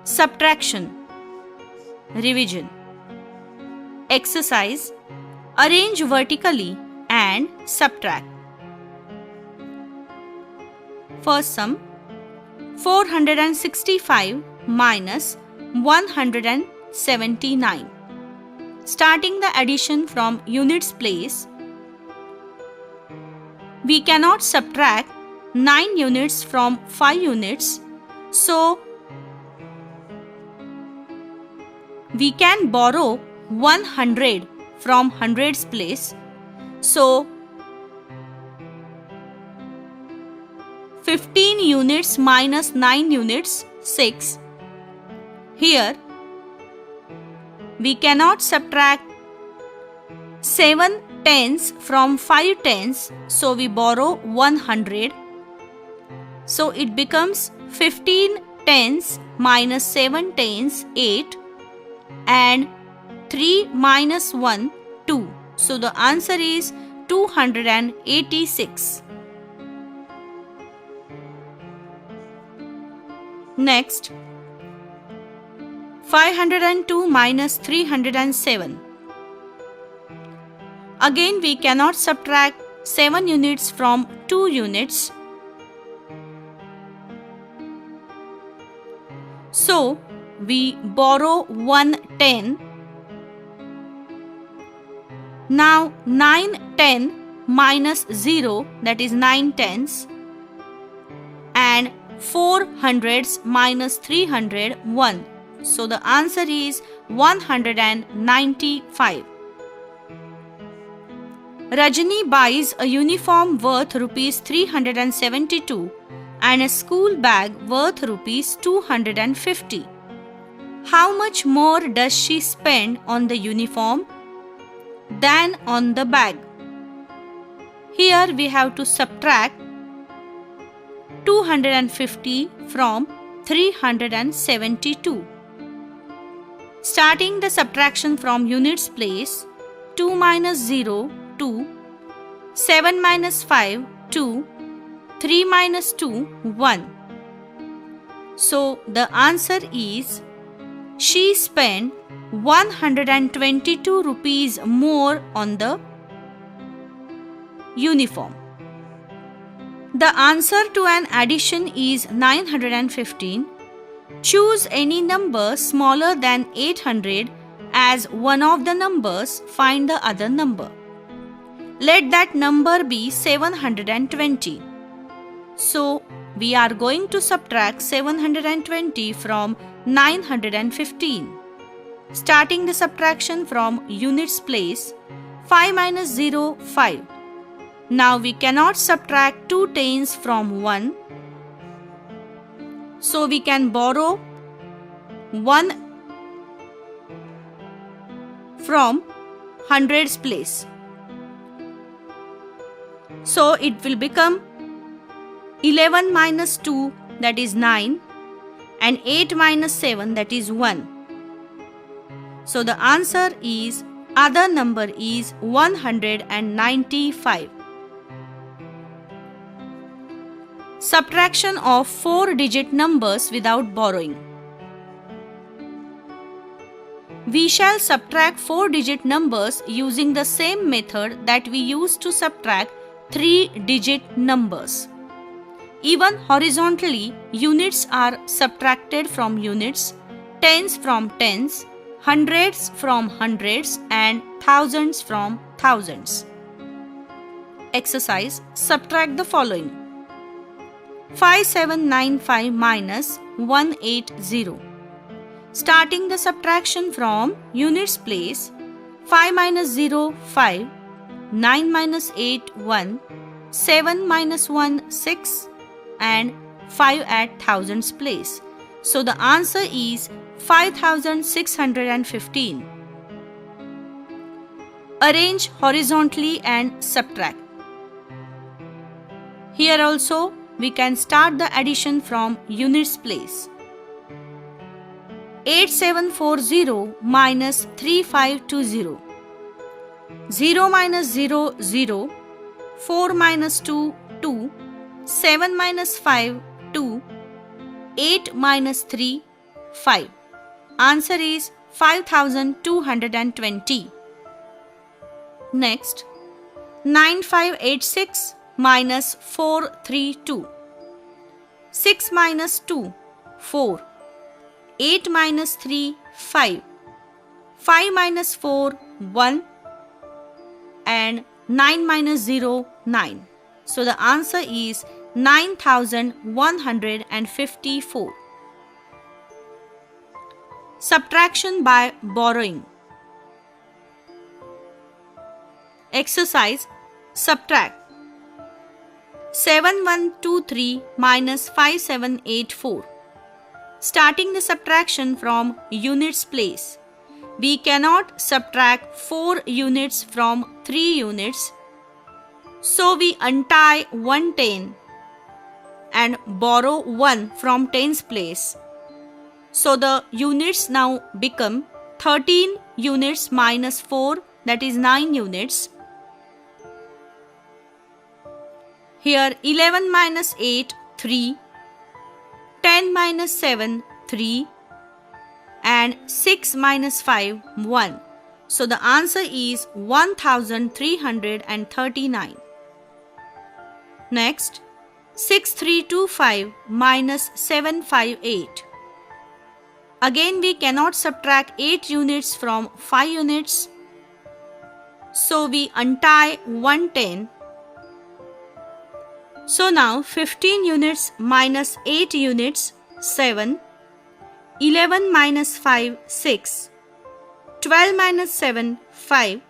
Subtraction. Revision. Exercise. Arrange vertically and subtract. First sum. 465 minus 179. Starting the addition from units place, we cannot subtract 9 units from 5 units, so we can borrow 100 from hundreds place. So 15 units minus 9 units, 6. Here we cannot subtract 7 tens from 5 tens, so we borrow 100. So it becomes 15 tens minus 7 tens, 8, and 3 minus 1, 2. So the answer is 286. Next, 502 minus 307. Again we cannot subtract 7 units from 2 units. So we borrow 110. Now 910 minus 0, that is 9 tens, and 4 hundreds minus 300, 1. So the answer is 195. Rajani buys a uniform worth rupees 372 and a school bag worth rupees 250. How much more does she spend on the uniform than on the bag? Here we have to subtract 250 from 372. Starting the subtraction from units place, 2 minus 0, 2, 7 minus 5, 2, 3 minus 2, 1. So the answer is she spent 122 rupees more on the uniform. The answer to an addition is 915. Choose any number smaller than 800 as one of the numbers. Find the other number. Let that number be 720. So we are going to subtract 720 from 915. Starting the subtraction from units place, 5 minus 0, 5. Now we cannot subtract 2 tens from 1. So we can borrow 1 from hundreds place. So it will become 11 minus 2, that is 9, and 8 minus 7, that is 1. So the answer is, other number is 195. Subtraction of 4-digit numbers without borrowing. We shall subtract 4-digit numbers using the same method that we used to subtract 3-digit numbers. Even horizontally, units are subtracted from units, tens from tens, hundreds from hundreds, and thousands from thousands. Exercise. Subtract the following. 5795 minus 180. Starting the subtraction from units place, 5 minus 0, 5, 9 minus 8, 1, 7 minus 1, 6, and 5 at thousands place. So the answer is 5615. Arrange horizontally and subtract. Here also we can start the addition from units place. 8740 minus 3520. 0 minus 0, 0. 4 minus 2, 2. 7 minus 5, 2. 8 minus 3, 5. Answer is 5220. Next, 9586 minus 432. 6 minus 2, 4. 8 minus 3, 5. 5 minus 4, 1. And 9 minus 0, 9. So the answer is 9154. Subtraction by borrowing. Exercise. Subtract. 7123 minus 5784. Starting the subtraction from units place. We cannot subtract 4 units from 3 units. So we untie 110 and borrow 1 from 10's place. So the units now become 13 units minus 4, that is 9 units. Here 11 minus 8, 3. 10 minus 7, 3. And 6 minus 5, 1. So the answer is 1339. Next, 6325 minus 758. Again we cannot subtract 8 units from 5 units. So we untie 110. So now 15 units minus 8 units, 7. 11 minus 5, 6. 12 minus 7, 5.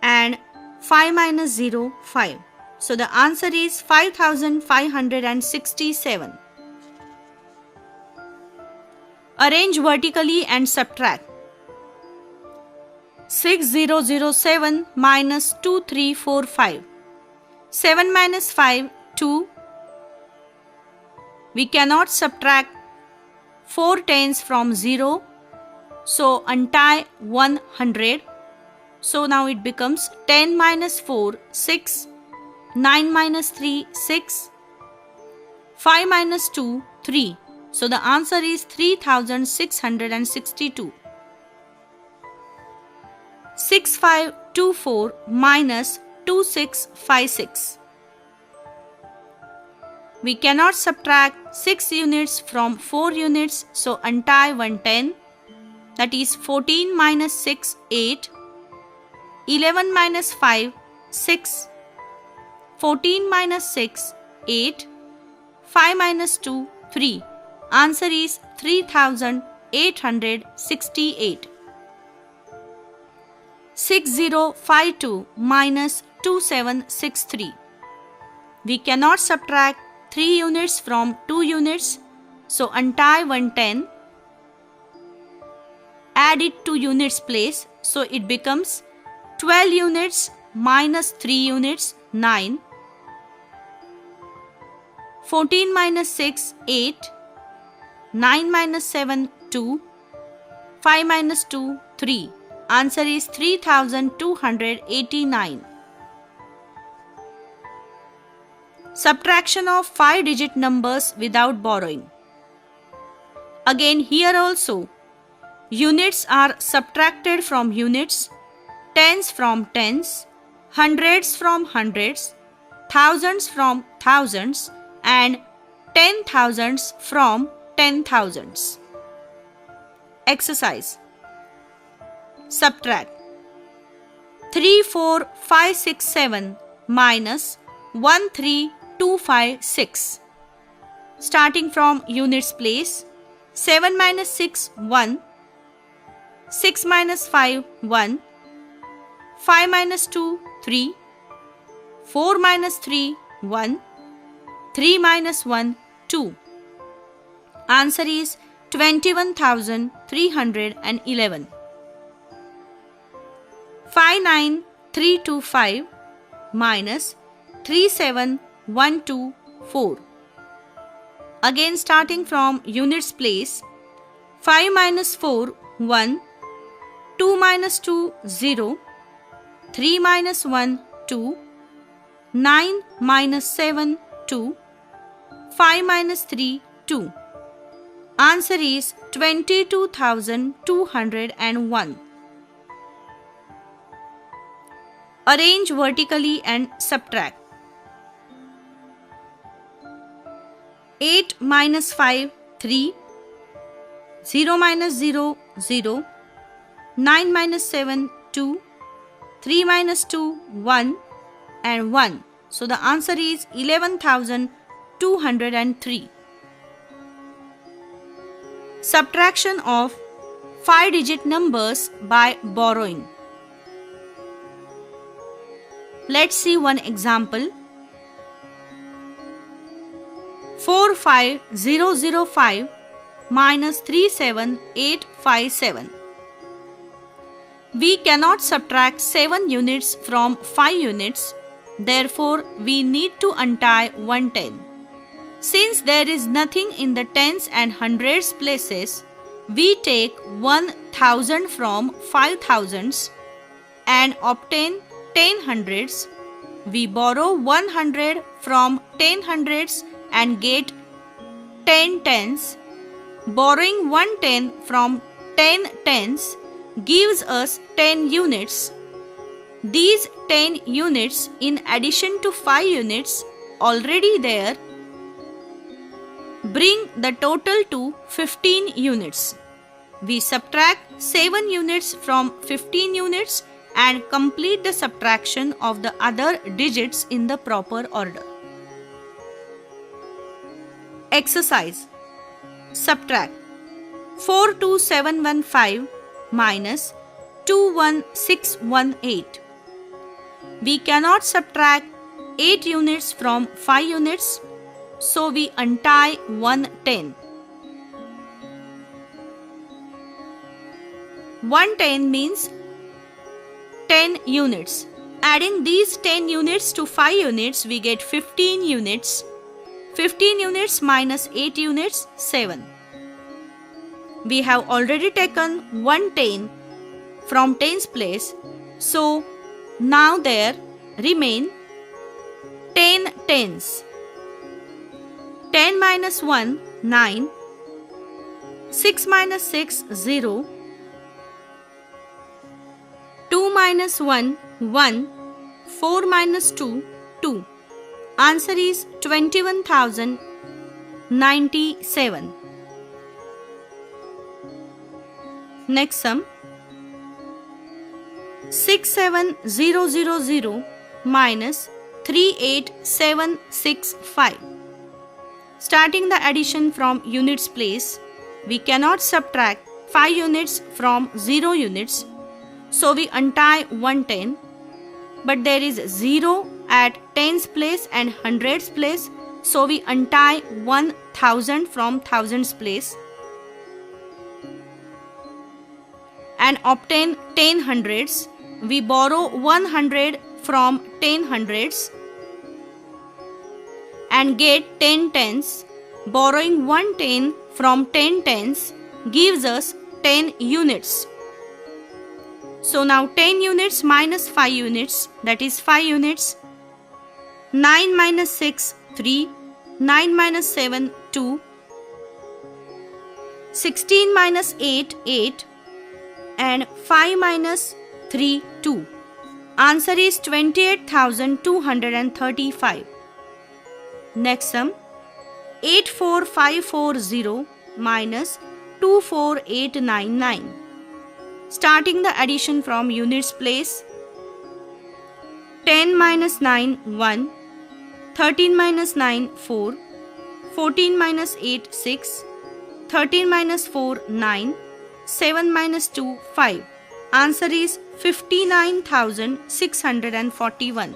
And 5 minus 0, 5. So the answer is 5567. Arrange vertically and subtract. 6007 minus 2345. 7 minus 5, 2. We cannot subtract 4 tens from 0. So untie 100. So now it becomes 10 minus 4, 6. 9 minus 3, 6. 5 minus 2, 3. So the answer is 3662. 6524 minus 2656. We cannot subtract 6 units from 4 units, so untie 110. That is 14 minus 6, 8. 11 minus 5, 6. 14 minus 6, 8. 5 minus 2, 3. Answer is 3868. 6052 minus 2763. We cannot subtract 3 units from 2 units, so untie 110. Add it to units place, so it becomes 12 units minus 3 units, 9. 14 minus 6, 8. 9 minus 7, 2. 5 minus 2, 3. Answer is 3289. Subtraction of 5-digit numbers without borrowing. Again here also, units are subtracted from units, tens from tens, hundreds from hundreds, thousands from thousands, and 10,000s from 10,000s. Exercise. Subtract. 34567 minus 13256. Starting from units place. 7 minus 6, 1. 6 minus 5, 1. 5 minus 2, 3. 4 minus 3, 1. 3 minus 1, 2. Answer is 21,311. 59325 minus 37124. Again starting from units place. 5 minus 4, 1. 2 minus 2, 0. 3 minus 1, 2. 9 minus 7, 2. 5 minus 3, 2. Answer is 22,201. Arrange vertically and subtract. 8 minus 5, 3. 0 minus 0, 0. 9 minus 7, 2. 3 minus 2, 1. And 1. So the answer is 11,203. Subtraction of 5-digit numbers by borrowing. Let's see one example. 45005 minus 37857. We cannot subtract 7 units from 5 units. Therefore, we need to untie 110. Since there is nothing in the tens and hundreds places, we take 1000 from 5000s and obtain 10 hundreds. We borrow 100 from 10 hundreds and get 10 tens. Borrowing 110 from 10 tens gives us 10 units. These 10 units, in addition to 5 units already there, bring the total to 15 units. We subtract 7 units from 15 units and complete the subtraction of the other digits in the proper order. Exercise. Subtract 42715 minus 21618. We cannot subtract 8 units from 5 units, so we untie 110. 110 means 10 units. Adding these 10 units to 5 units, we get 15 units. 15 units minus 8 units, 7. We have already taken 110 from tens place, so now there remain 10 tens. 10 minus 1, 9. 6 minus 6, 0. 2 minus 1, 1. 4 minus 2, 2. Answer is 21,097. Next sum. 67000 minus 38765. Starting the addition from units place, we cannot subtract 5 units from 0 units, so we untie 110. But there is 0 at tens place and hundreds place, so we untie 1000 from thousands place and obtain 10 hundreds. We borrow 100 from 10 hundreds and get 10 tens. Borrowing 110 from 10 tens gives us 10 units. So now 10 units minus 5 units, that is 5 units. 9 minus 6, 3. 9 minus 7, 2. 16 minus 8, 8. And 5 minus 3, 2. Answer is 28,235. Next sum. 84540 minus 24899. Starting the addition from units place. 10 minus 9, 1. 13 minus 9, 4. 14 minus 8, 6. 13 minus 4, 9. 7 minus 2, 5. Answer is 59,641.